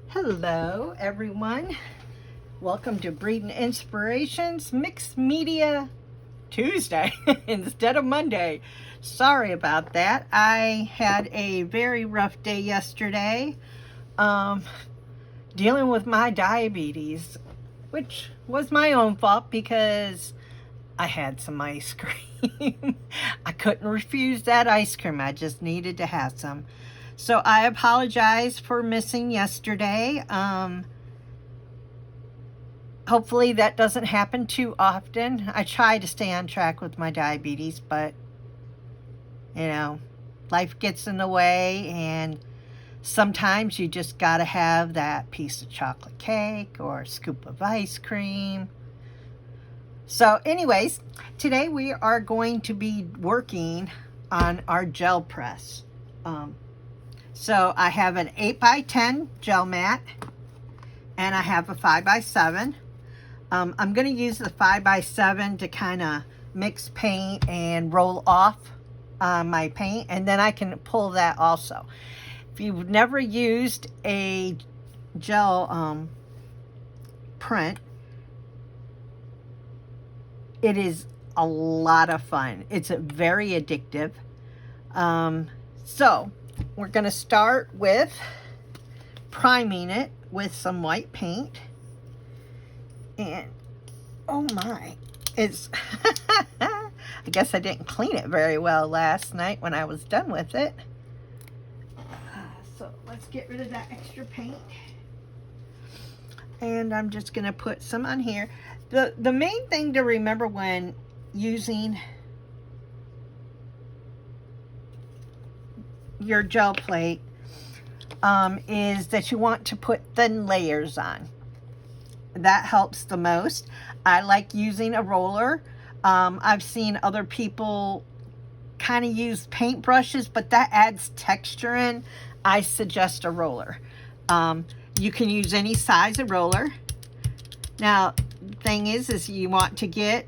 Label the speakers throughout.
Speaker 1: Hello, everyone. Welcome to Breeding Inspirations Mixed Media Tuesday instead of Monday. Sorry about that. I had a very rough day yesterday dealing with my diabetes, which was my own fault because I had some ice cream. I couldn't refuse that ice cream. I just needed to have some. So I apologize for missing yesterday. Hopefully that doesn't happen too often. I try to stay on track with my diabetes, but life gets in the way, and sometimes you just gotta have that piece of chocolate cake or a scoop of ice cream. So anyways, today we are going to be working on our gel press. So I have an 8x10 gel mat, and I have a 5x7. I'm going to use the 5x7 to kind of mix paint and roll off my paint, and then I can pull that also. If you've never used a gel print, it is a lot of fun. It's very addictive. So we're going to start with priming it with some white paint. And oh my, it's I guess I didn't clean it very well last night when I was done with it. So let's get rid of that extra paint. And I'm just going to put some on here. The main thing to remember when using your gel plate is that you want to put thin layers on. That helps the most. I like using a roller. I've seen other people kind of use paint brushes, but that adds texture in. I suggest a roller. You can use any size of roller. Now, the thing is you want to get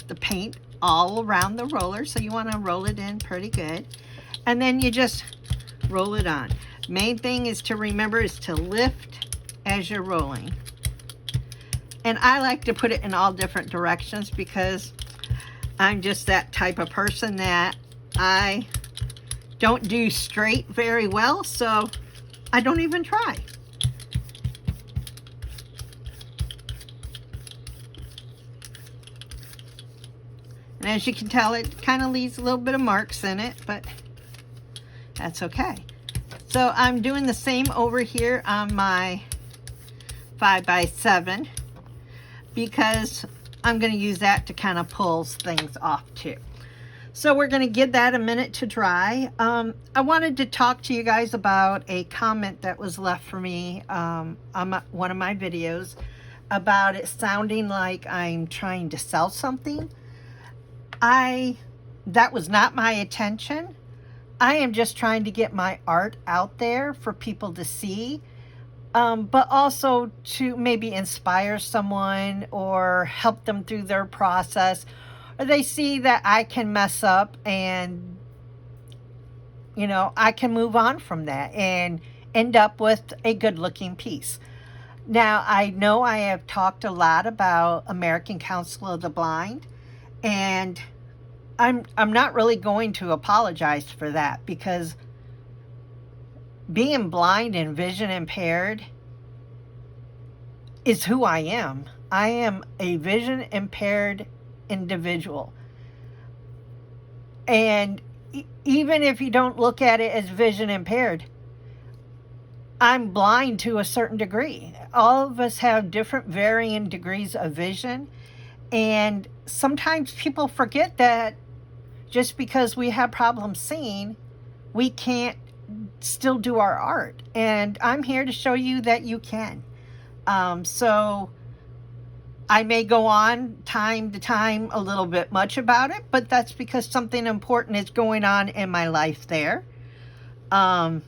Speaker 1: the paint all around the roller, so you want to roll it in pretty good. And then you just roll it on. Main thing is to remember is to lift as you're rolling. And I like to put it in all different directions because I'm just that type of person that I don't do straight very well, so I don't even try. And as you can tell, it kind of leaves a little bit of marks in it, but that's okay. So I'm doing the same over here on my 5x7 because I'm going to use that to kind of pull things off too. So we're going to give that a minute to dry. I wanted to talk to you guys about a comment that was left for me on one of my videos about it sounding like I'm trying to sell something. That was not my intention. I am just trying to get my art out there for people to see, but also to maybe inspire someone or help them through their process, or they see that I can mess up and, I can move on from that and end up with a good looking piece. Now, I know I have talked a lot about American Council of the Blind, and I'm not really going to apologize for that because being blind and vision impaired is who I am. I am a vision impaired individual. And even if you don't look at it as vision impaired, I'm blind to a certain degree. All of us have different varying degrees of vision. And sometimes people forget that just because we have problems seeing, we can't still do our art. And I'm here to show you that you can. So I may go on time to time a little bit much about it, but that's because something important is going on in my life there. And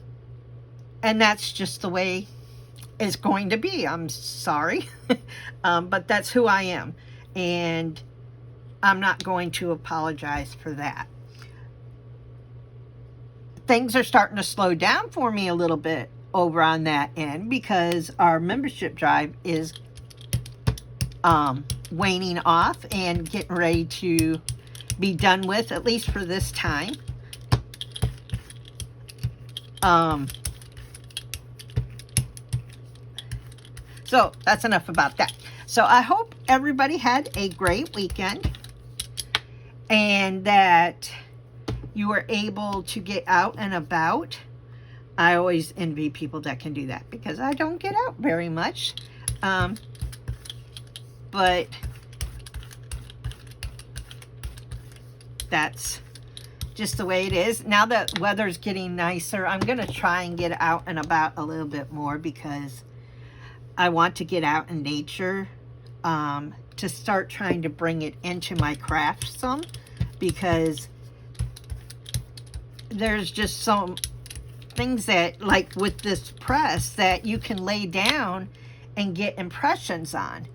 Speaker 1: that's just the way it's going to be. I'm sorry. But that's who I am. And I'm not going to apologize for that. Things are starting to slow down for me a little bit over on that end because our membership drive is waning off and getting ready to be done with, at least for this time. So that's enough about that. So I hope everybody had a great weekend and that you were able to get out and about. I always envy people that can do that because I don't get out very much. But that's just the way it is. Now that weather's getting nicer, I'm going to try and get out and about a little bit more because I want to get out in nature, to start trying to bring it into my craft some, because there's just some things that, like with this press, that you can lay down and get impressions on.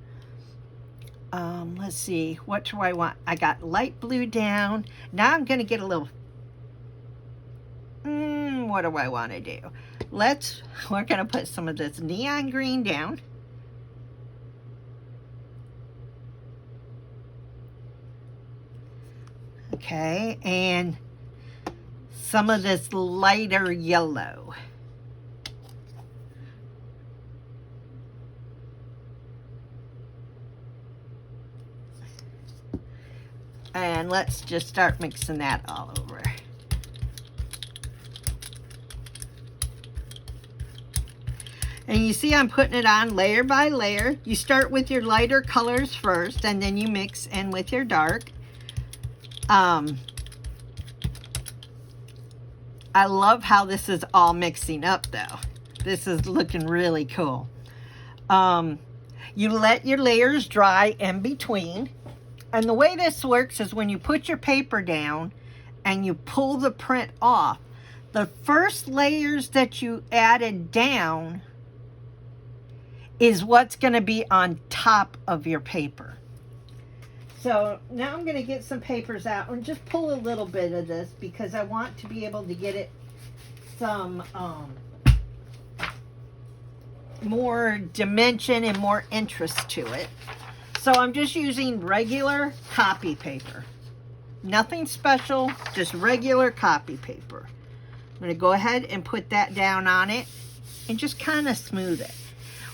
Speaker 1: Let's see, what do I want? I got light blue down. Now I'm going to get a little, what do I want to do? We're going to put some of this neon green down. Okay, and some of this lighter yellow. And let's just start mixing that all over. And you see I'm putting it on layer by layer. You start with your lighter colors first, and then you mix in with your dark. I love how this is all mixing up though. This is looking really cool. You let your layers dry in between. And the way this works is when you put your paper down and you pull the print off, the first layers that you added down is what's going to be on top of your paper. So now I'm going to get some papers out and just pull a little bit of this because I want to be able to get it some more dimension and more interest to it. So I'm just using regular copy paper. Nothing special, just regular copy paper. I'm going to go ahead and put that down on it and just kind of smooth it.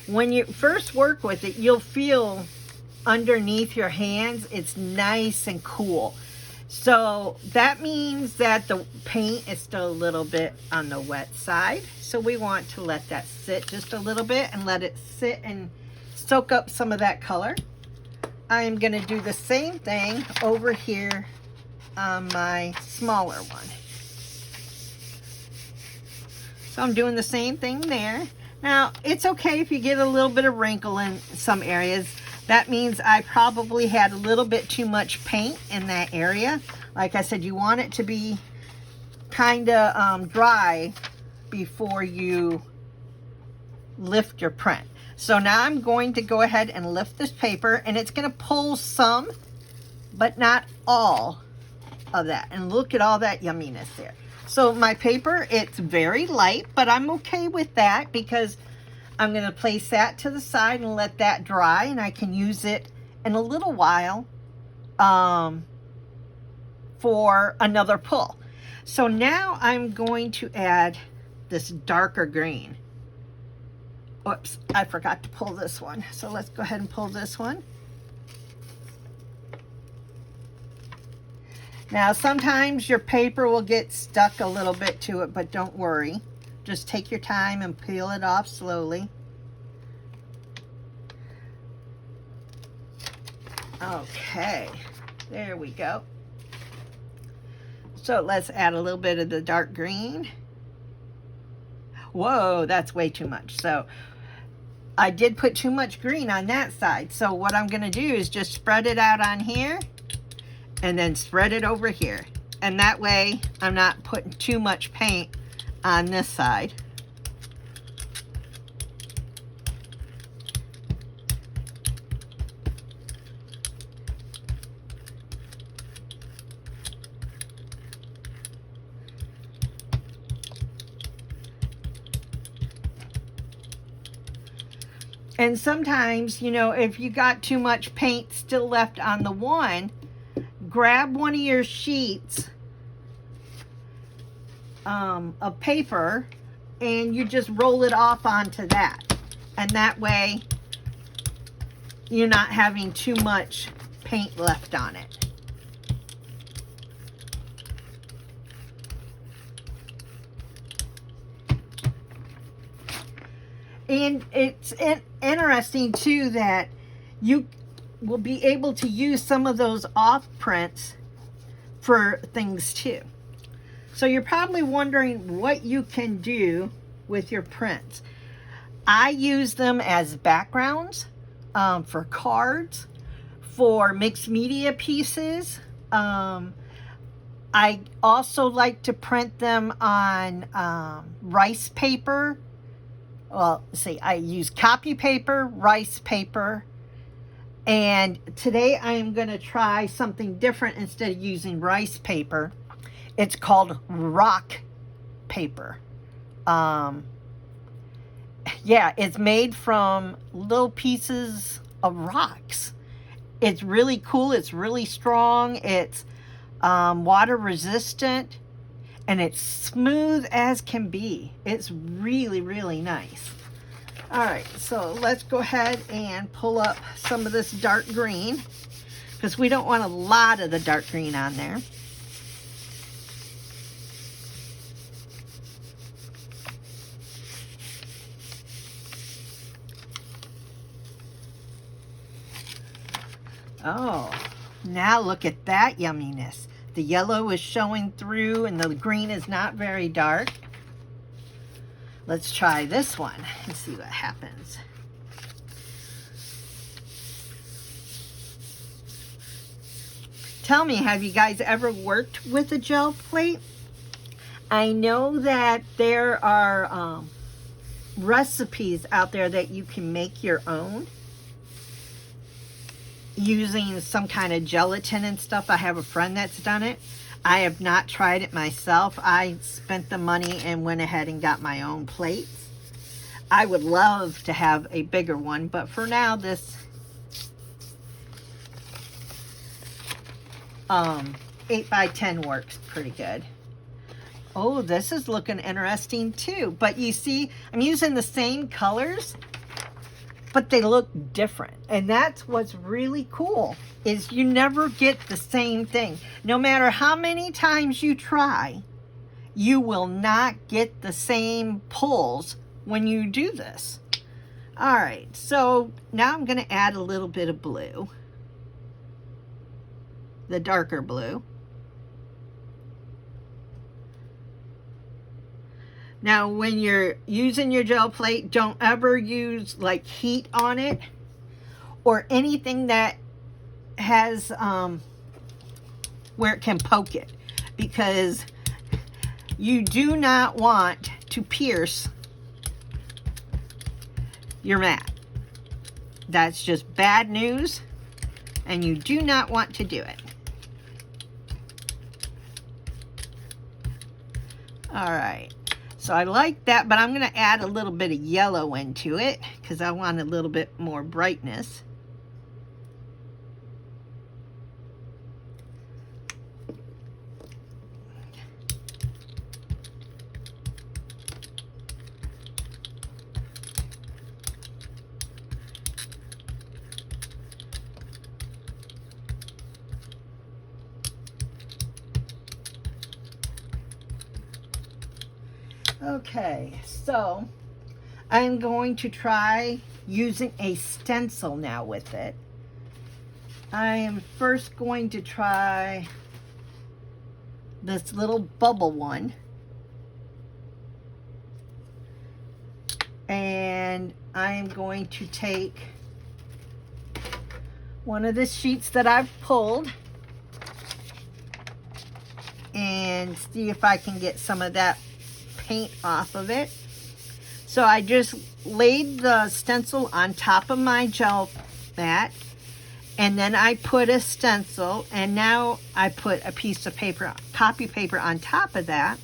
Speaker 1: When you first work with it, you'll feel underneath your hands, it's nice and cool. So that means that the paint is still a little bit on the wet side. So we want to let that sit just a little bit and let it sit and soak up some of that color. I'm going to do the same thing over here on my smaller one. So I'm doing the same thing there. Now, it's okay if you get a little bit of wrinkle in some areas. That means I probably had a little bit too much paint in that area. Like I said, you want it to be kind of dry before you lift your print. So now I'm going to go ahead and lift this paper, and it's going to pull some, but not all of that. And look at all that yumminess there. So my paper, it's very light, but I'm okay with that because I'm going to place that to the side and let that dry, and I can use it in a little while for another pull. So now I'm going to add this darker green. Oops, I forgot to pull this one. So let's go ahead and pull this one. Now, sometimes your paper will get stuck a little bit to it, but don't worry. Just take your time and peel it off slowly. Okay, there we go. So let's add a little bit of the dark green. Whoa, that's way too much. So I did put too much green on that side. So what I'm going to do is just spread it out on here and then spread it over here. And that way I'm not putting too much paint on this side. And sometimes, you know, if you got too much paint still left on the one, grab one of your sheets of paper and you just roll it off onto that. And that way you're not having too much paint left on it. And it's interesting too that you will be able to use some of those off prints for things too. So you're probably wondering what you can do with your prints. I use them as backgrounds for cards, for mixed media pieces. I also like to print them on rice paper. Well, see, I use copy paper, rice paper, and today I am going to try something different. Instead of using rice paper, it's called rock paper. Yeah, it's made from little pieces of rocks. It's really cool. It's really strong. It's water resistant. And it's smooth as can be. It's really, really nice. All right, so let's go ahead and pull up some of this dark green because we don't want a lot of the dark green on there. Oh, now look at that yumminess. The yellow is showing through and the green is not very dark. Let's try this one and see what happens. Tell me, have you guys ever worked with a gel plate? I know that there are recipes out there that you can make your own using some kind of gelatin and stuff. I have a friend that's done it. I have not tried it myself. I spent the money and went ahead and got my own plates. I would love to have a bigger one, but for now this 8x10 works pretty good. Oh, this is looking interesting too. But you see, I'm using the same colors, but they look different. And that's what's really cool, is you never get the same thing. No matter how many times you try, you will not get the same pulls when you do this. All right, so now I'm gonna add a little bit of blue, the darker blue. Now, when you're using your gel plate, don't ever use like heat on it or anything that has where it can poke it, because you do not want to pierce your mat. That's just bad news, and you do not want to do it. All right. So I like that, but I'm going to add a little bit of yellow into it because I want a little bit more brightness. Okay, so I'm going to try using a stencil now with it. I am first going to try this little bubble one. And I am going to take one of the sheets that I've pulled and see if I can get some of that paint off of it. So I just laid the stencil on top of my gel mat, and then I put a stencil, and now I put a piece of paper, copy paper, on top of that,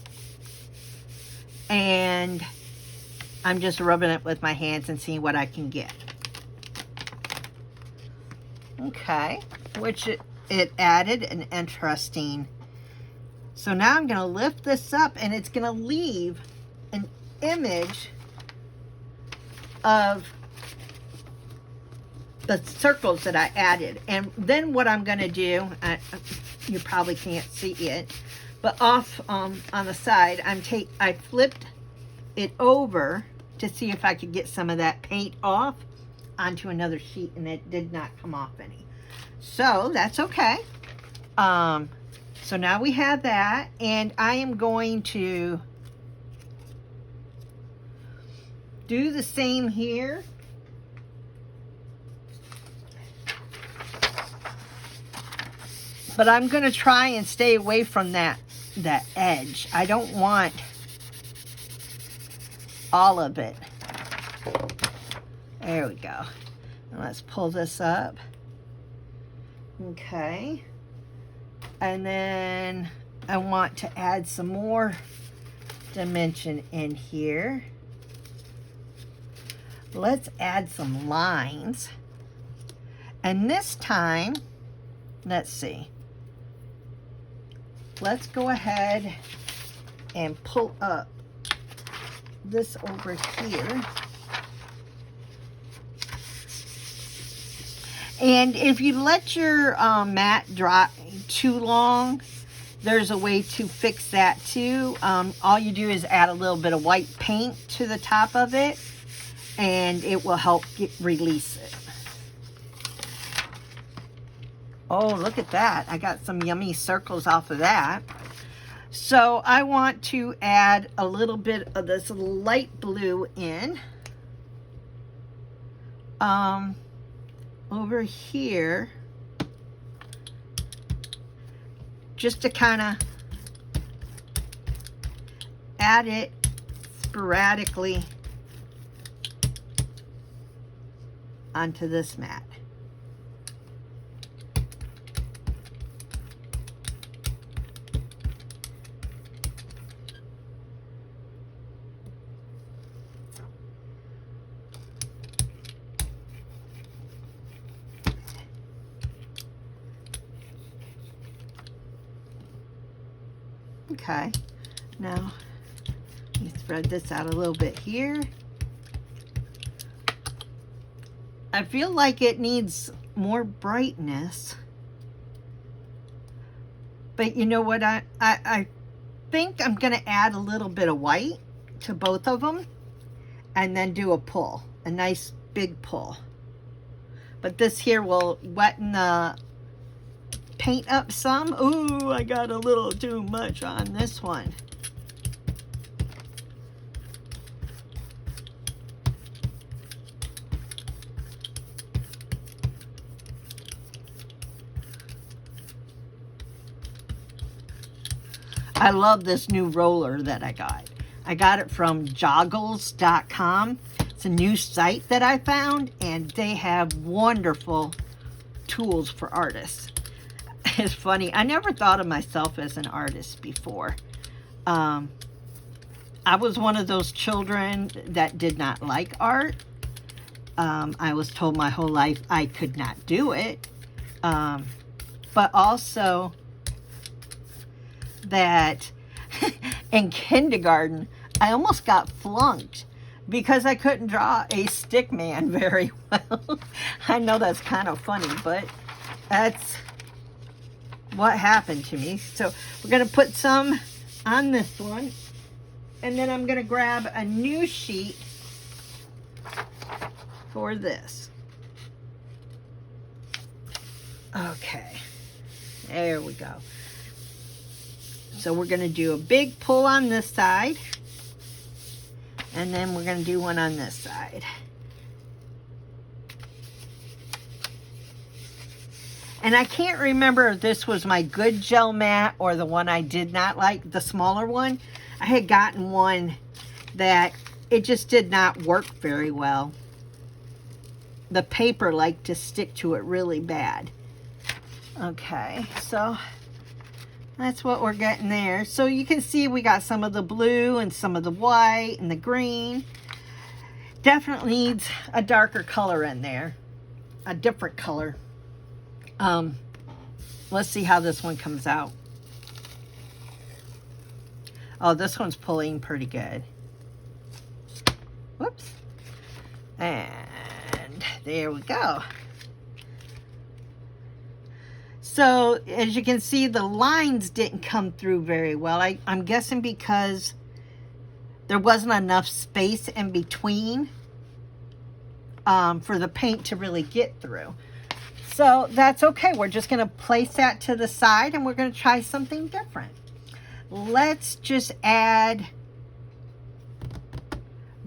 Speaker 1: and I'm just rubbing it with my hands and seeing what I can get. Okay, which it added an interesting. So now I'm going to lift this up and it's going to leave an image of the circles that I added. And then what I'm going to do, you probably can't see it, but off on the side, I flipped it over to see if I could get some of that paint off onto another sheet, and it did not come off any. So that's okay. So now we have that, and I am going to do the same here. But I'm going to try and stay away from that edge. I don't want all of it. There we go. And let's pull this up. Okay. And then I want to add some more dimension in here. Let's add some lines. And this time, let's see. Let's go ahead and pull up this over here. And if you let your mat dry too long, there's a way to fix that too. All you do is add a little bit of white paint to the top of it, and it will help release it. Oh, look at that. I got some yummy circles off of that. So I want to add a little bit of this light blue in. Over here. Just to kind of add it sporadically onto this mat. Okay, now let me spread this out a little bit here. I feel like it needs more brightness. But you know what, I think I'm going to add a little bit of white to both of them and then do a pull, a nice big pull. But this here will weten the paint up some. Ooh, I got a little too much on this one. I love this new roller that I got. I got it from joggles.com. It's a new site that I found, and they have wonderful tools for artists. It's funny, I never thought of myself as an artist before. I was one of those children that did not like art. I was told my whole life I could not do it. But also that in kindergarten, I almost got flunked because I couldn't draw a stick man very well. I know that's kind of funny, but that's what happened to me. So we're going to put some on this one, and then I'm going to grab a new sheet for this. Okay, there we go. So we're going to do a big pull on this side, and then we're going to do one on this side. And I can't remember if this was my good gel mat or the one I did not like, the smaller one. I had gotten one that it just did not work very well. The paper liked to stick to it really bad. Okay, so that's what we're getting there. So you can see we got some of the blue and some of the white and the green. Definitely needs a darker color in there, a different color. Let's see how this one comes out. Oh, this one's pulling pretty good. Whoops. And there we go. So as you can see, the lines didn't come through very well. I'm guessing because there wasn't enough space in between for the paint to really get through. So that's okay. We're just going to place that to the side and we're going to try something different. Let's just add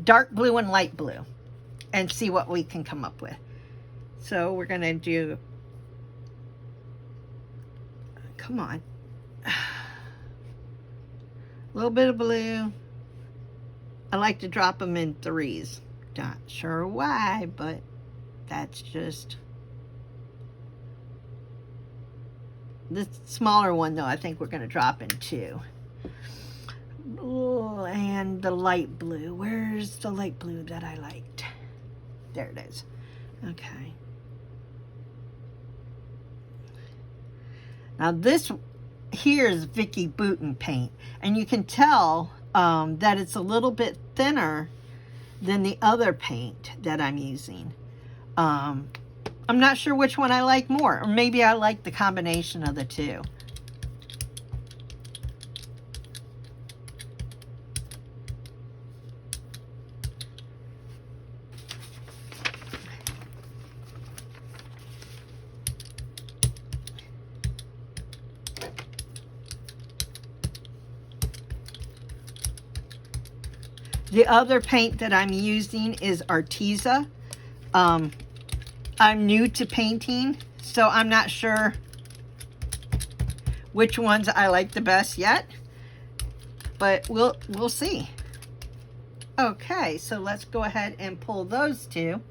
Speaker 1: dark blue and light blue and see what we can come up with. So we're going to do, come on, a little bit of blue. I like to drop them in threes. Not sure why, but that's just... This smaller one, though, I think we're going to drop in two. Ooh, and the light blue. Where's the light blue that I liked? There it is. Okay. Now this here is Vicki Boutin paint. And you can tell that it's a little bit thinner than the other paint that I'm using. I'm not sure which one I like more, or maybe I like the combination of the two. The other paint that I'm using is Arteza. I'm new to painting, so I'm not sure which ones I like the best yet, but we'll see. Okay, so let's go ahead and pull those two.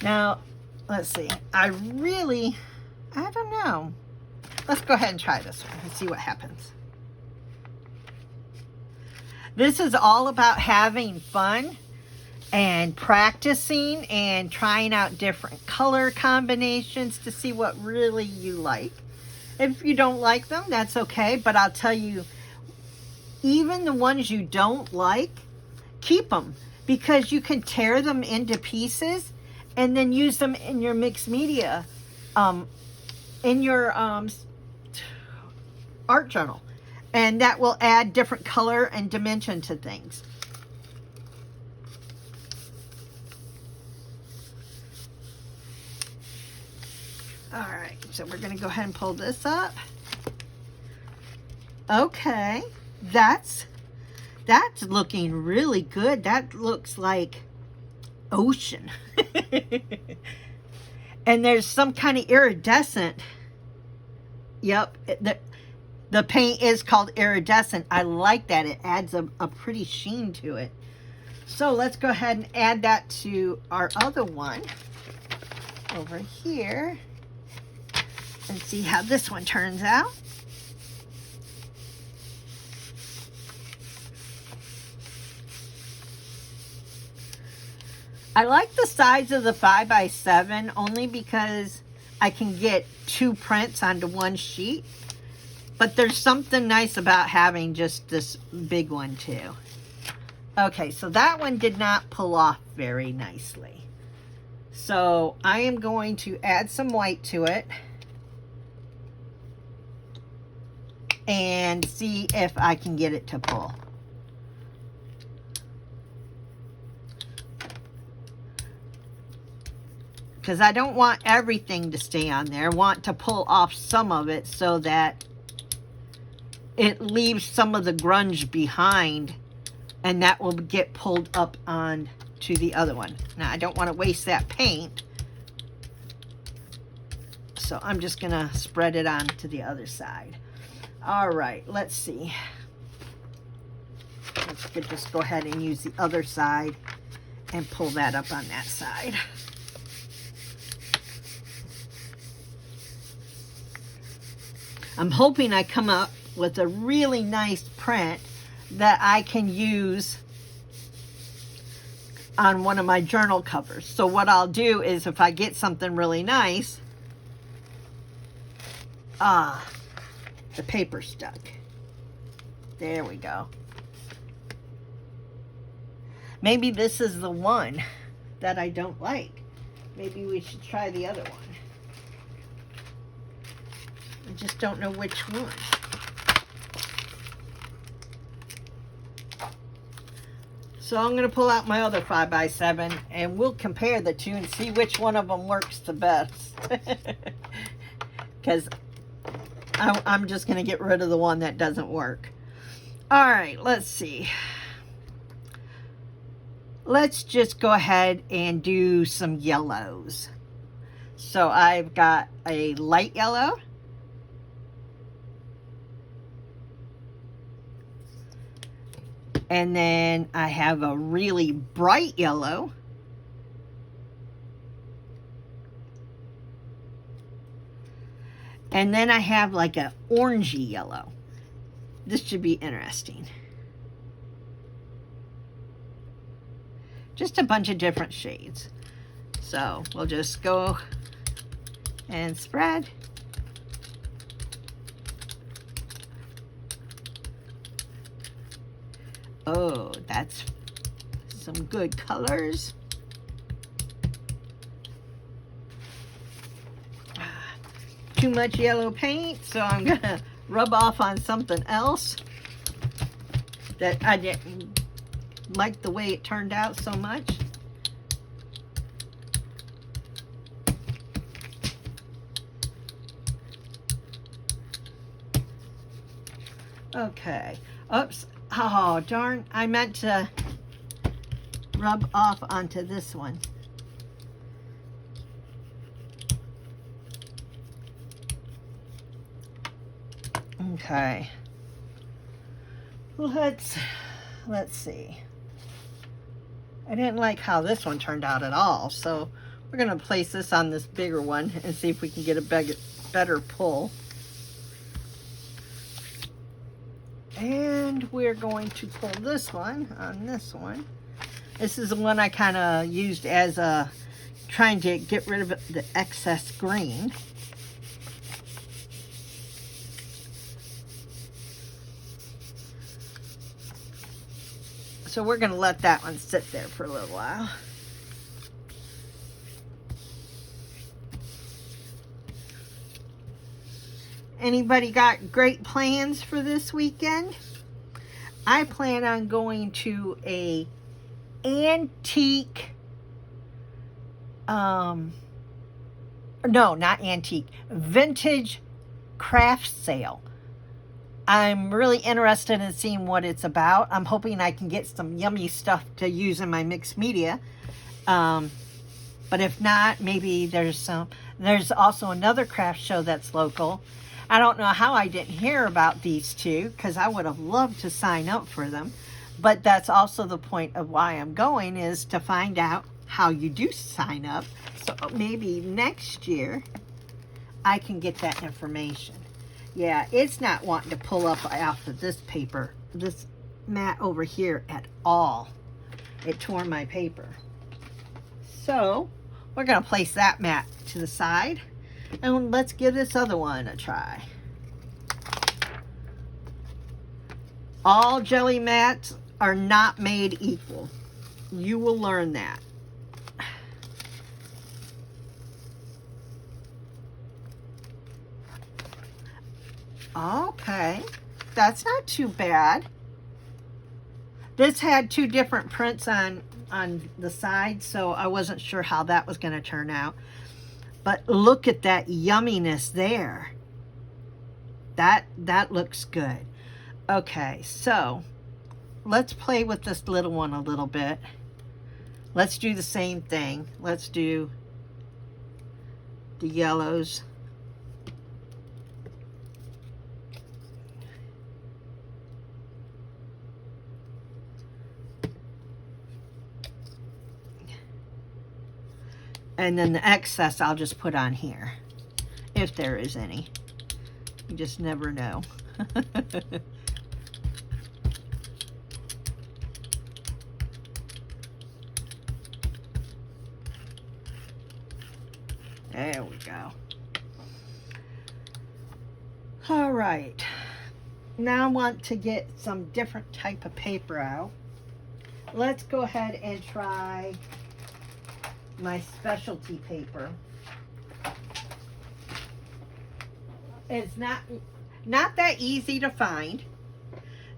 Speaker 1: Now, let's see. I don't know. Let's go ahead and try this one and see what happens. This is all about having fun and practicing and trying out different color combinations to see what really you like. If you don't like them, that's okay, but I'll tell you, even the ones you don't like, keep them, because you can tear them into pieces and then use them in your mixed media, in your art journal, and that will add different color and dimension to things. All right, so we're going to go ahead and pull this up. Okay, that's looking really good. That looks like ocean. And there's some kind of iridescent. Yep, the paint is called iridescent. I like that. It adds a pretty sheen to it. So let's go ahead and add that to our other one over here. And see how this one turns out. I like the size of the 5x7 only because I can get 2 prints onto one sheet. But there's something nice about having just this big one too. Okay, so that one did not pull off very nicely. So I am going to add some white to it and see if I can get it to pull. Because I don't want everything to stay on there. I want to pull off some of it so that it leaves some of the grunge behind, and that will get pulled up on to the other one. Now I don't want to waste that paint, so I'm just gonna spread it on to the other side. All right, let's see. Let's just go ahead and use the other side and pull that up on that side. I'm hoping I come up with a really nice print that I can use on one of my journal covers. So what I'll do is if I get something really nice, Ah, the paper stuck. There we go. Maybe this is the one that I don't like. Maybe we should try the other one. I just don't know which one. So I'm going to pull out my other 5x7 and we'll compare the two and see which one of them works the best. Because I'm just going to get rid of the one that doesn't work. All right, let's see. Let's just go ahead and do some yellows. So I've got a light yellow. And then I have a really bright yellow. And then I have like an orangey yellow. This should be interesting. Just a bunch of different shades. So we'll just go and spread. Oh, that's some good colors. Too much yellow paint, so I'm gonna rub off on something else that I didn't like the way it turned out so much. Okay. Oops. Oh, darn. I meant to rub off onto this one. Okay. Let's see. I didn't like how this one turned out at all, so we're going to place this on this bigger one and see if we can get a better pull. And we're going to pull this one on this one. This is the one I kind of used as a trying to get rid of the excess green. So we're going to let that one sit there for a little while. Anybody got great plans for this weekend? I plan on going to a antique, no, not antique, vintage craft sale. I'm really interested in seeing what it's about. I'm hoping I can get some yummy stuff to use in my mixed media. But if not, maybe there's also another craft show that's local. I don't know how I didn't hear about these two because I would have loved to sign up for them. But that's also the point of why I'm going, is to find out how you do sign up. So maybe next year I can get that information. Yeah, it's not wanting to pull up off of this paper, this mat over here at all. It tore my paper. So we're going to place that mat to the side. And let's give this other one a try. All jelly mats are not made equal. You will learn that. Okay, that's not too bad. This had two different prints on the side, so I wasn't sure how that was going to turn out. But look at that yumminess there. That looks good. Okay, so let's play with this little one a little bit. Let's do the same thing. Let's do the yellows. And then the excess I'll just put on here, if there is any. You just never know. There we go. All right, now I want to get some different type of paper out. Let's go ahead and try my specialty paper. It's not that easy to find.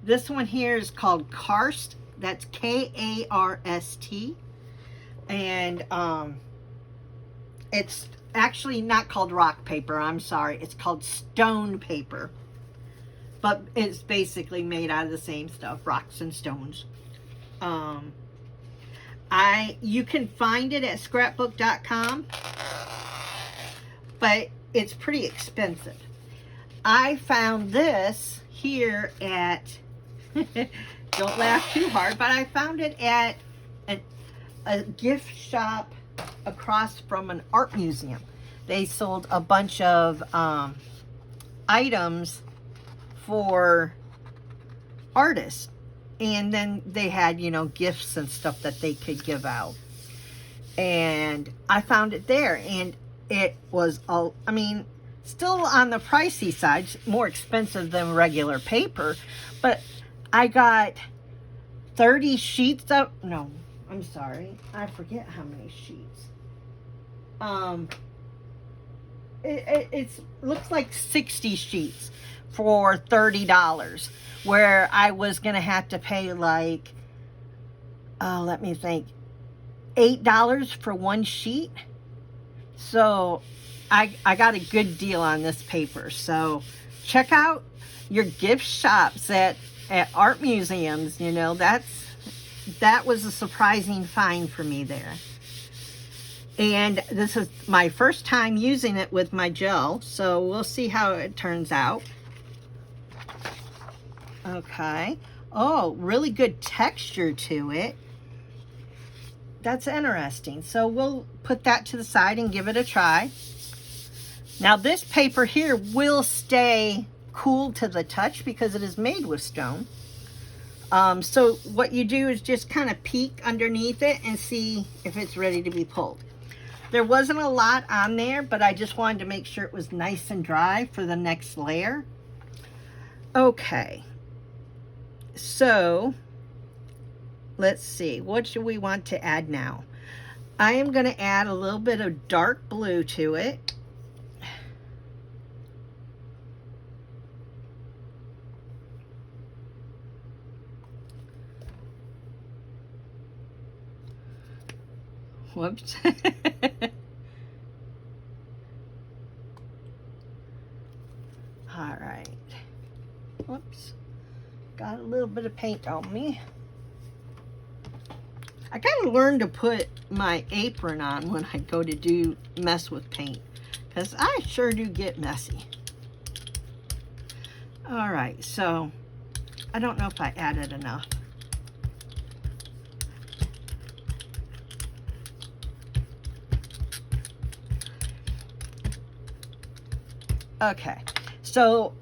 Speaker 1: This one here is called Karst. That's K-A-R-S-T. And it's actually not called rock paper. I'm sorry. It's called stone paper. But it's basically made out of the same stuff, rocks and stones. You can find it at scrapbook.com, but it's pretty expensive. I found this here at, don't laugh too hard, but I found it at a gift shop across from an art museum. They sold a bunch of items for artists. And then they had, you know, gifts and stuff that they could give out. And I found it there. And it was, I mean, still on the pricey side, more expensive than regular paper. But I got 30 sheets of, no, I'm sorry. I forget how many sheets. It looks like 60 sheets for $30, where I was gonna have to pay like, let me think, $8 for one sheet. So I got a good deal on this paper. So check out your gift shops at art museums. You know, that was a surprising find for me there. And this is my first time using it with my gel, so we'll see how it turns out. Okay. Oh, really good texture to it. That's interesting. So we'll put that to the side and give it a try. Now this paper here will stay cool to the touch because it is made with stone. So what you do is just kind of peek underneath it and see if it's ready to be pulled. There wasn't a lot on there, but I just wanted to make sure it was nice and dry for the next layer. Okay. So let's see, what should we want to add now? I am going to add a little bit of dark blue to it. Whoops. All right. Whoops. Got a little bit of paint on me. I gotta learn to put my apron on when I go to mess with paint, because I sure do get messy. All right, so I don't know if I added enough. Okay, so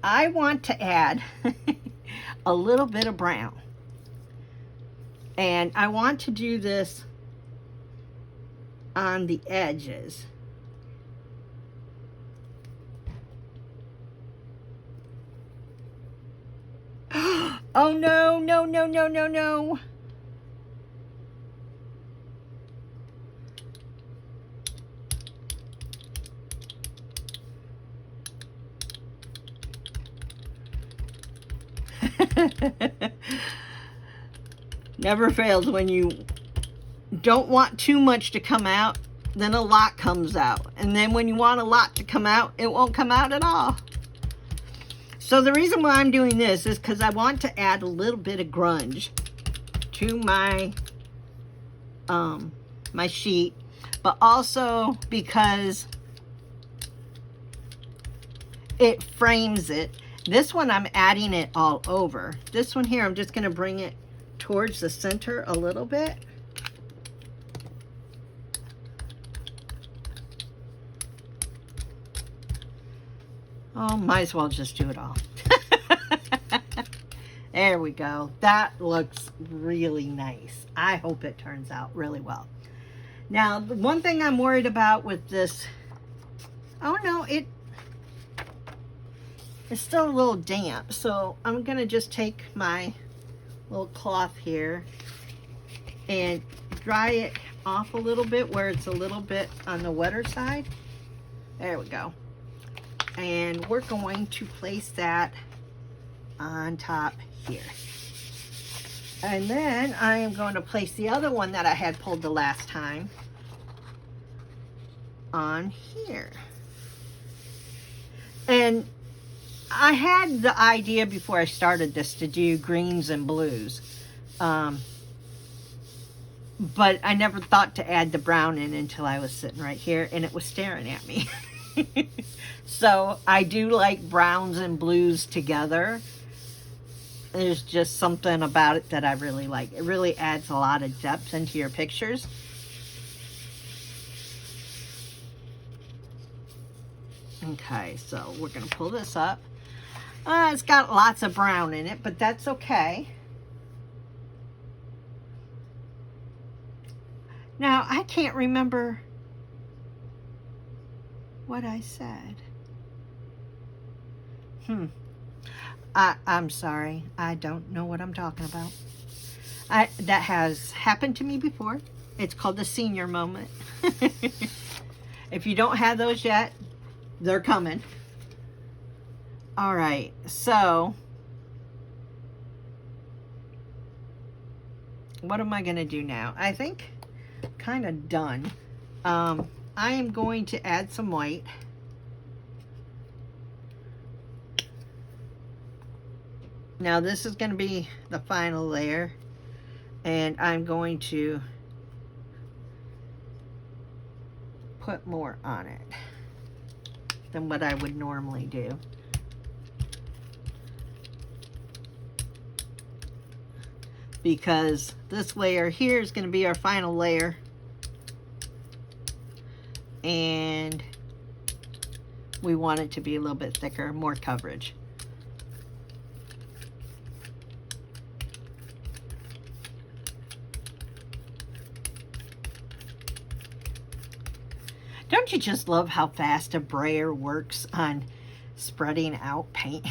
Speaker 1: I want to add a little bit of brown. And I want to do this on the edges. Oh no, no, no, no, no, no. Never fails when you don't want too much to come out, then a lot comes out. And then when you want a lot to come out, it won't come out at all. So the reason why I'm doing this is because I want to add a little bit of grunge to my my sheet, but also because it frames it. This one I'm adding it all over. This one here, I'm just going to bring it towards the center a little bit. Oh, might as well just do it all. There we go. That looks really nice. I hope it turns out really well. Now, the one thing I'm worried about with this, oh no, It's still a little damp, so I'm gonna just take my little cloth here and dry it off a little bit where it's a little bit on the wetter side. There we go. And we're going to place that on top here. And then I am going to place the other one that I had pulled the last time on here. And I had the idea before I started this to do greens and blues. But I never thought to add the brown in until I was sitting right here and it was staring at me. So I do like browns and blues together. There's just something about it that I really like. It really adds a lot of depth into your pictures. Okay, so we're going to pull this up. It's got lots of brown in it, but that's okay. Now, I can't remember what I said. I'm sorry. I don't know what I'm talking about. That has happened to me before. It's called the senior moment. If you don't have those yet, they're coming. All right, so what am I going to do now? I think kind of done. I am going to add some white. Now this is going to be the final layer, and I'm going to put more on it than what I would normally do. Because this layer here is going to be our final layer, and we want it to be a little bit thicker, more coverage. Don't you just love how fast a brayer works on spreading out paint?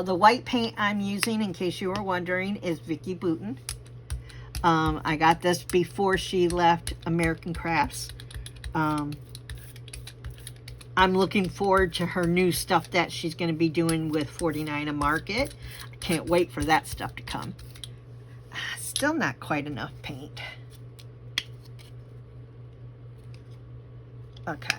Speaker 1: The white paint I'm using, in case you were wondering, is Vicki Boutin. I got this before she left American Crafts. I'm looking forward to her new stuff that she's going to be doing with 49 A Market. I can't wait for that stuff to come. Still not quite enough paint. Okay.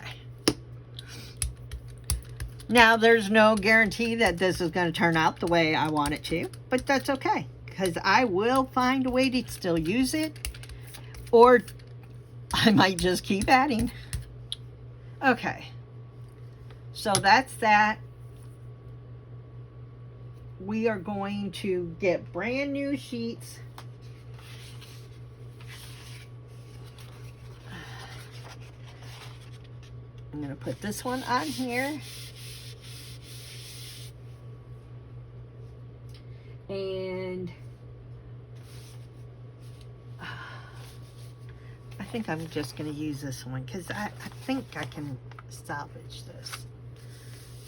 Speaker 1: Now, there's no guarantee that this is going to turn out the way I want it to, but that's okay, because I will find a way to still use it, or I might just keep adding. Okay, so that's that. We are going to get brand new sheets. I'm going to put this one on here. And I think I'm just going to use this one because I think I can salvage this.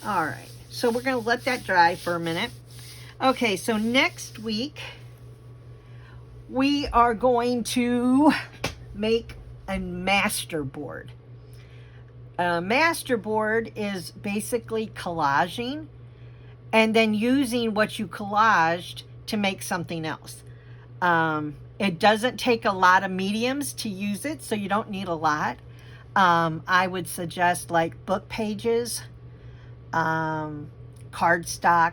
Speaker 1: All right, so we're going to let that dry for a minute. Okay, so next week we are going to make a master board. A master board is basically collaging and then using what you collaged to make something else. It doesn't take a lot of mediums to use it, so you don't need a lot. I would suggest like book pages, cardstock.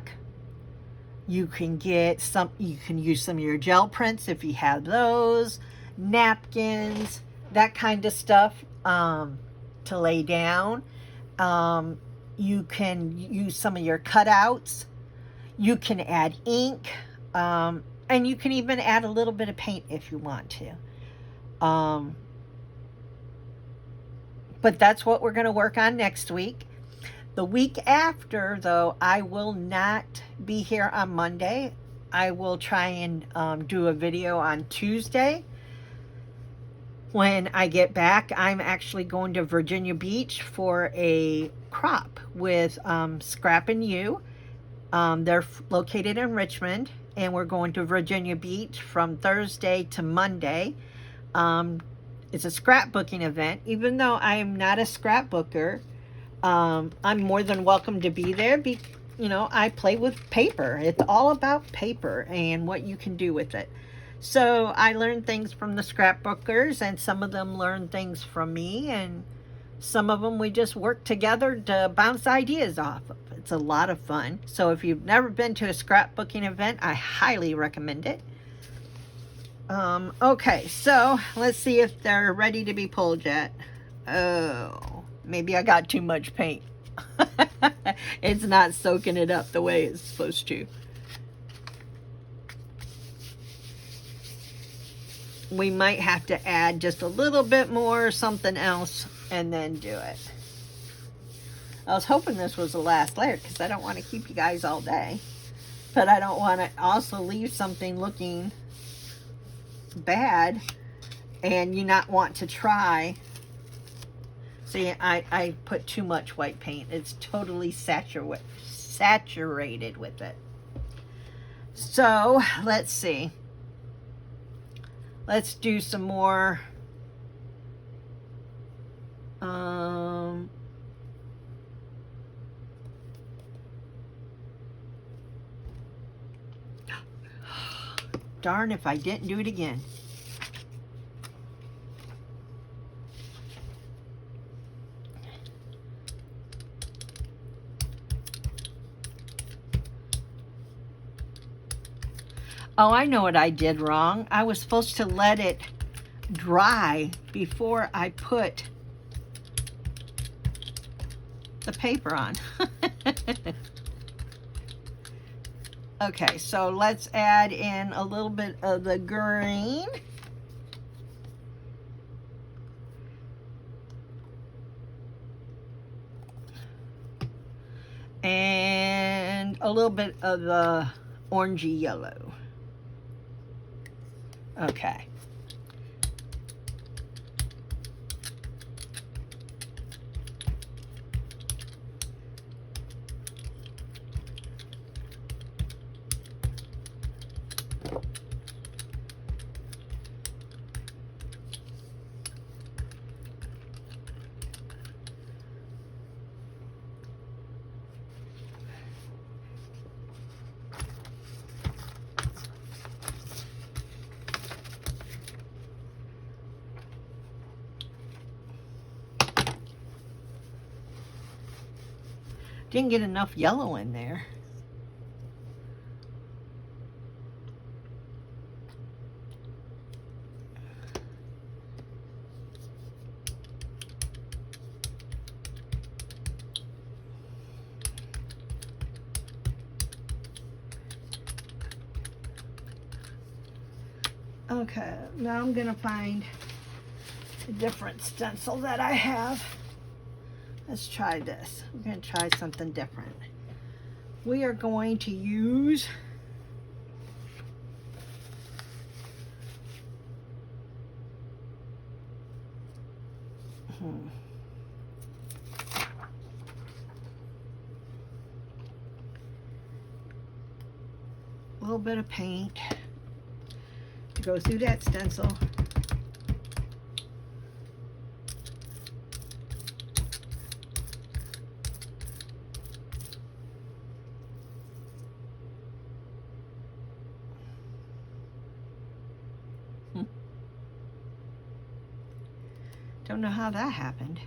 Speaker 1: You can get some, you can use some of your gel prints if you have those, napkins, that kind of stuff to lay down. You can use some of your cutouts. You can add ink, and you can even add a little bit of paint if you want to. But that's what we're going to work on next week. The week after, though, I will not be here on Monday. I will try and do a video on Tuesday. when I get back, I'm actually going to Virginia Beach for a crop with Scrap and You. They're located in Richmond, and we're going to Virginia Beach from Thursday to Monday. It's a scrapbooking event. Even though I am not a scrapbooker, I'm more than welcome to be there. You know, I play with paper. It's all about paper and what you can do with it. So I learned things from the scrapbookers, and some of them learn things from me, and some of them we just work together to bounce ideas off of. It's a lot of fun. So if you've never been to a scrapbooking event, I highly recommend it. Okay, so let's see if they're ready to be pulled yet. Oh, maybe I got too much paint. It's not soaking it up the way it's supposed to. We might have to add just a little bit more something else and then do it. I was hoping this was the last layer because I don't want to keep you guys all day, but I don't want to also leave something looking bad and you not want to try. See, I put too much white paint. It's totally saturated with it. So let's see. Let's do some more. Darn if I didn't do it again. Oh, I know what I did wrong. I was supposed to let it dry before I put the paper on. Okay, so let's add in a little bit of the green. And a little bit of the orangey yellow. Okay. Didn't get enough yellow in there. Okay, now I'm gonna find a different stencil that I have. Let's try this. We're going to try something different. We are going to use a little bit of paint to go through that stencil. Don't know how that happened.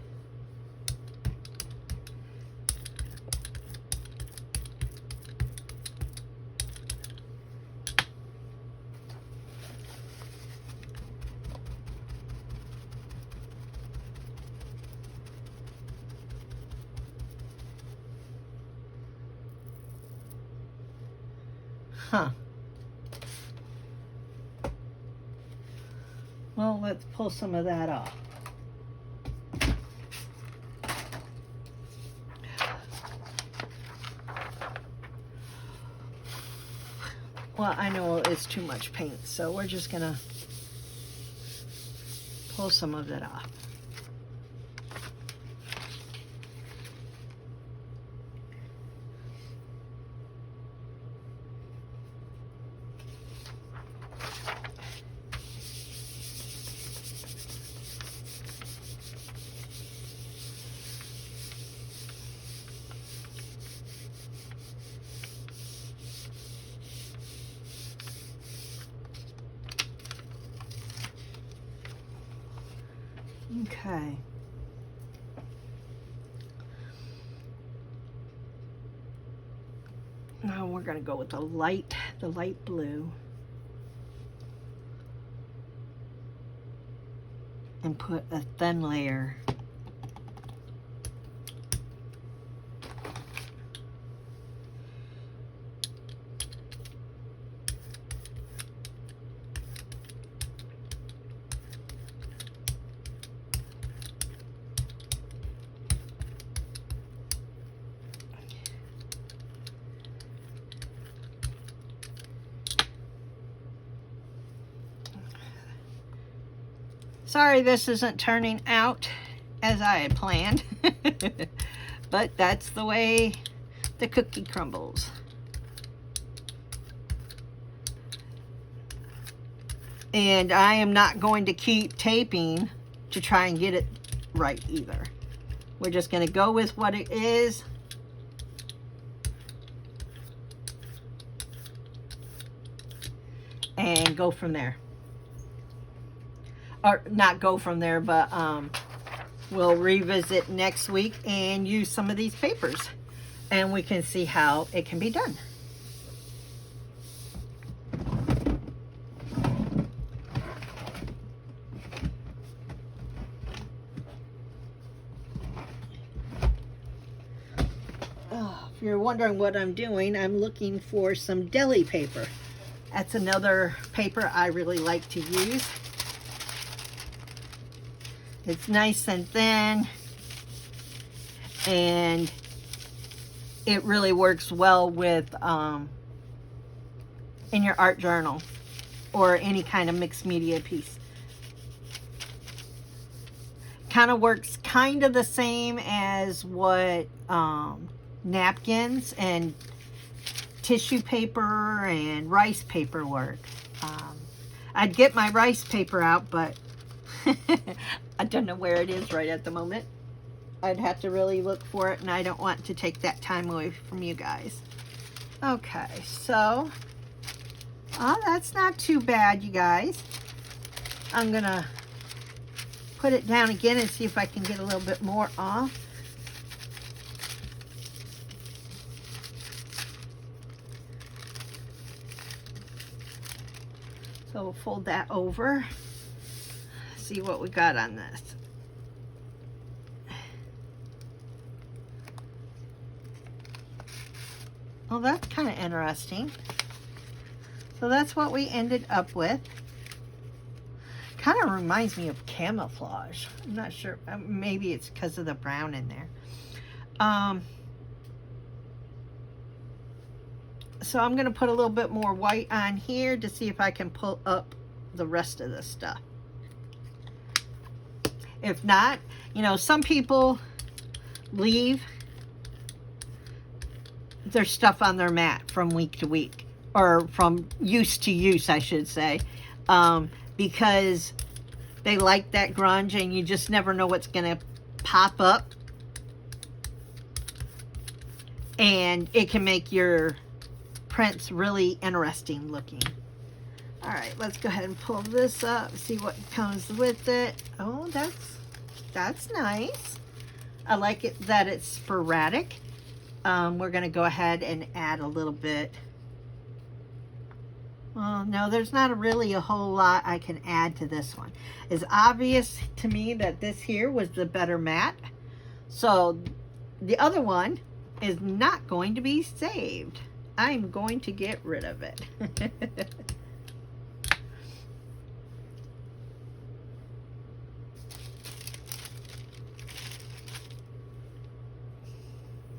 Speaker 1: Huh. Well, let's pull some of that off. Well, I know it's too much paint, so we're just gonna pull some of it off. Okay. Now we're going to go with the light blue. And put a thin layer. Sorry this isn't turning out as I had planned, but that's the way the cookie crumbles. And I am not going to keep taping to try and get it right either. We're just going to go with what it is. And go from there. Or not go from there, but we'll revisit next week and use some of these papers. And we can see how it can be done. If you're wondering what I'm doing, I'm looking for some deli paper. That's another paper I really like to use. It's nice and thin, and it really works well with in your art journal or any kind of mixed media piece. Kind of works kind of the same as what napkins and tissue paper and rice paper work. I'd get my rice paper out, but I don't know where it is right at the moment. I'd have to really look for it, and I don't want to take that time away from you guys. Okay, so that's not too bad, you guys. I'm gonna put it down again and see if I can get a little bit more off. So we'll fold that over. See what we got on this. Well, that's kind of interesting. So that's what we ended up with. Kind of reminds me of camouflage. I'm not sure. Maybe it's because of the brown in there. So I'm going to put a little bit more white on here to see if I can pull up the rest of this stuff. If not, you know, some people leave their stuff on their mat from week to week, or from use to use, I should say, because they like that grunge, and you just never know what's going to pop up, and it can make your prints really interesting looking. All right, let's go ahead and pull this up, see what comes with it. Oh, that's nice. I like it that it's sporadic. We're going to go ahead and add a little bit. Well, no, there's not really a whole lot I can add to this one. It's obvious to me that this here was the better mat. So the other one is not going to be saved. I'm going to get rid of it.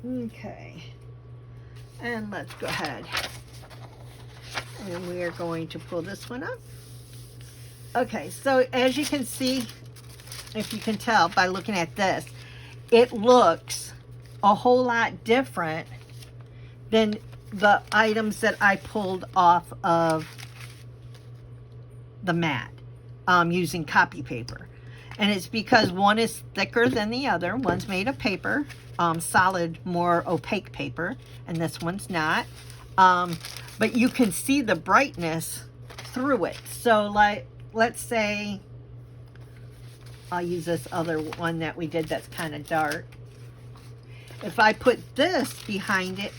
Speaker 1: Okay, and let's go ahead, and we are going to pull this one up. Okay, so as you can see, if you can tell by looking at this, it looks a whole lot different than the items that I pulled off of the mat using copy paper. And it's because one is thicker than the other. One's made of paper, solid, more opaque paper, and this one's not. But you can see the brightness through it. So like, let's say, I'll use this other one that we did that's kind of dark. If I put this behind it,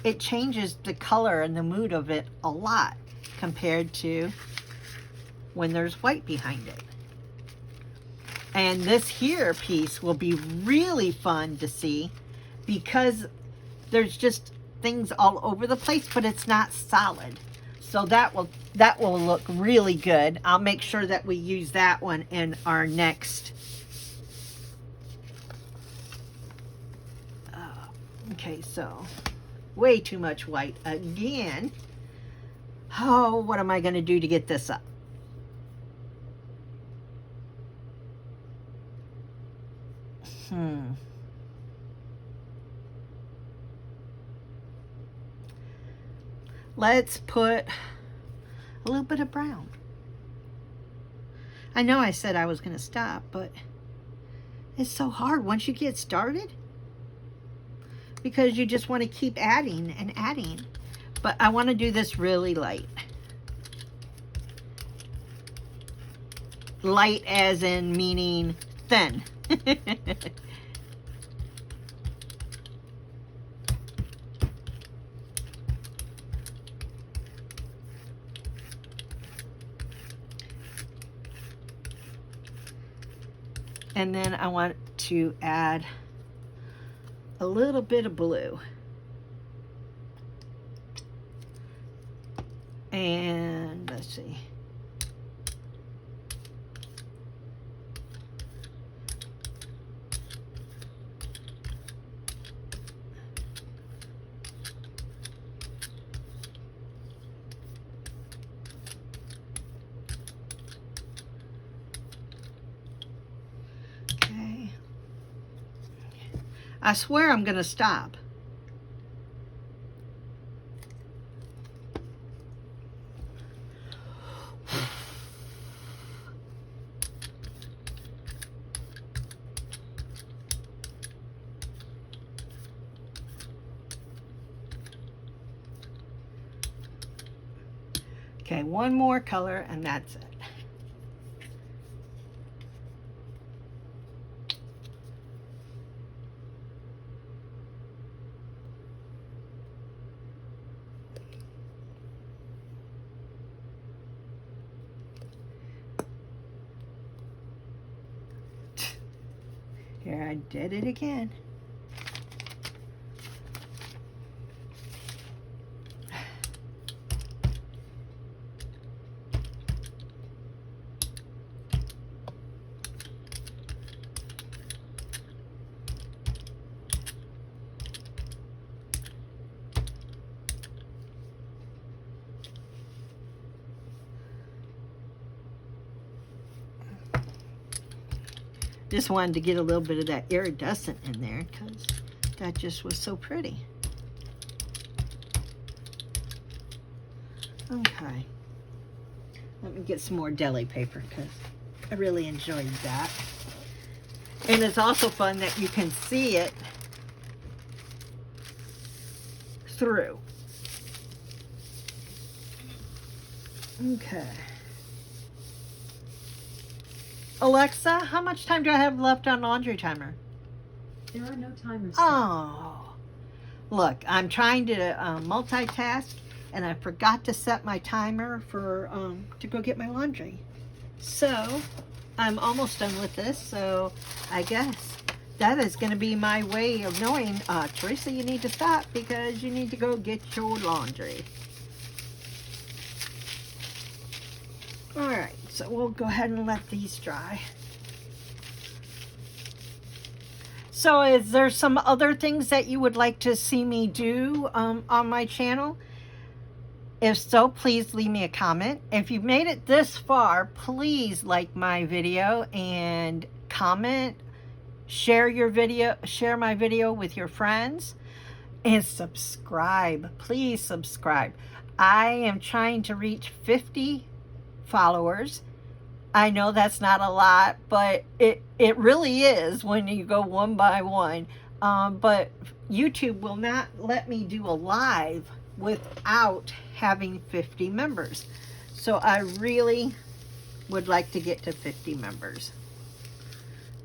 Speaker 1: it changes the color and the mood of it a lot compared to when there's white behind it. And this here piece will be really fun to see because there's just things all over the place, but it's not solid. So that will look really good. I'll make sure that we use that one in our next. Okay, so way too much white again. Oh, what am I going to do to get this up? Let's put a little bit of brown. I know I said I was going to stop, but it's so hard once you get started because you just want to keep adding and adding. But I want to do this really light. Light as in meaning thin. And then I want to add a little bit of blue. And let's see. I swear I'm going to stop. Okay, one more color and that's it. Here, I did it again. Just wanted to get a little bit of that iridescent in there because that just was so pretty. Okay. Let me get some more deli paper because I really enjoyed that. And it's also fun that you can see it through. Okay. Alexa, how much time do I have left on laundry timer?
Speaker 2: There are no timers.
Speaker 1: Oh, look, I'm trying to multitask, and I forgot to set my timer for to go get my laundry. So I'm almost done with this. So I guess that is going to be my way of knowing, Teresa, you need to stop because you need to go get your laundry. All right. So we'll go ahead and let these dry. So is there some other things that you would like to see me do on my channel? If so, please leave me a comment. If you've made it this far, please like my video and comment, share my video with your friends, and subscribe. Please subscribe. I am trying to reach 50 followers. I know that's not a lot, but it really is when you go one by one. But YouTube will not let me do a live without having 50 members. So I really would like to get to 50 members.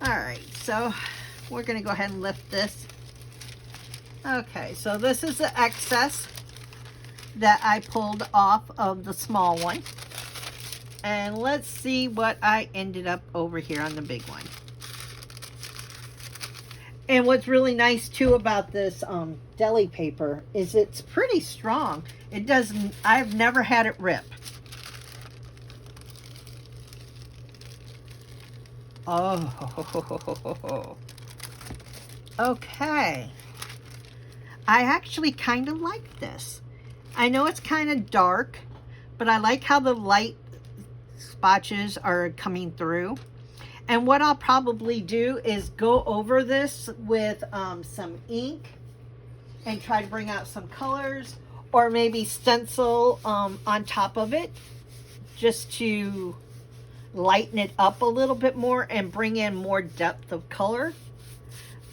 Speaker 1: All right, so we're gonna go ahead and lift this. Okay, so this is the excess that I pulled off of the small one. And let's see what I ended up over here on the big one. And what's really nice too about this deli paper is it's pretty strong. It doesn't, I've never had it rip. Oh, okay. I actually kind of like this. I know it's kind of dark, but I like how the light spotches are coming through. And what I'll probably do is go over this with some ink and try to bring out some colors, or maybe stencil on top of it just to lighten it up a little bit more and bring in more depth of color.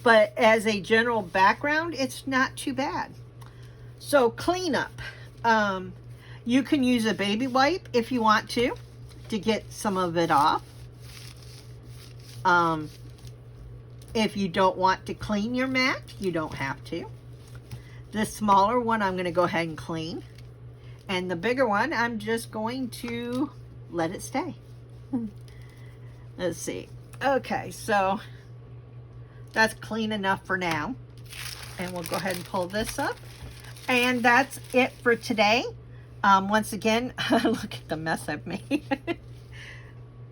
Speaker 1: But as a general background, it's not too bad. So cleanup. You can use a baby wipe if you want to get some of it off. If you don't want to clean your mat, you don't have to. The smaller one I'm going to go ahead and clean. And the bigger one, I'm just going to let it stay. Let's see. Okay, so that's clean enough for now. And we'll go ahead and pull this up. And that's it for today. Once again, look at the mess I've made.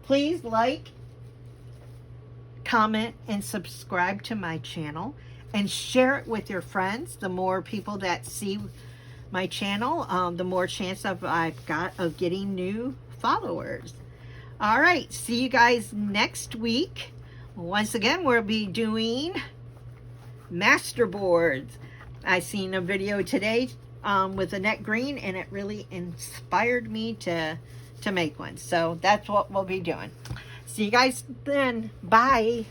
Speaker 1: Please like, comment, and subscribe to my channel. And share it with your friends. The more people that see my channel, the more chance I've got of getting new followers. All right, see you guys next week. Once again, we'll be doing masterboards. I seen a video today with Annette Green, and it really inspired me to make one. So that's what we'll be doing. See you guys then. Bye.